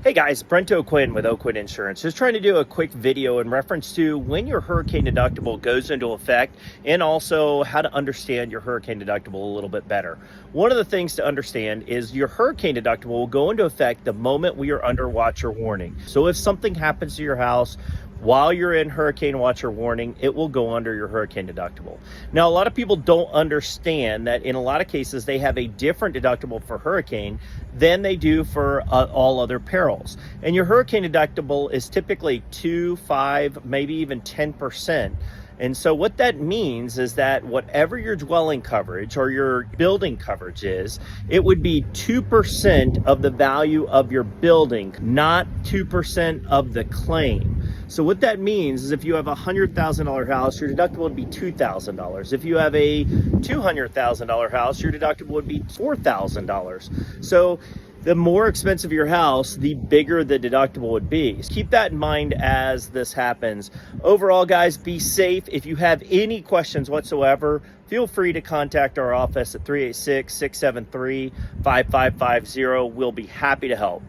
Hey guys, Brent O'Quinn with O'Quinn Insurance. Just trying to do a quick video in reference to when your hurricane deductible goes into effect and also how to understand your hurricane deductible a little bit better. One of the things to understand is your hurricane deductible will go into effect the moment we are under watch or warning. So if something happens to your house while you're in hurricane watch or warning, it will go under your hurricane deductible. Now, a lot of people don't understand that in a lot of cases, they have a different deductible for hurricane than they do for all other perils. And your hurricane deductible is typically 2, 5, maybe even 10%. And so what that means is that whatever your dwelling coverage or your building coverage is, it would be 2% of the value of your building, not 2% of the claim. So what that means is if you have a $100,000 house, your deductible would be $2,000. If you have a $200,000 house, your deductible would be $4,000. So the more expensive your house, the bigger the deductible would be. Keep that in mind as this happens. Overall, guys, be safe. If you have any questions whatsoever, feel free to contact our office at 386-673-5550. We'll be happy to help.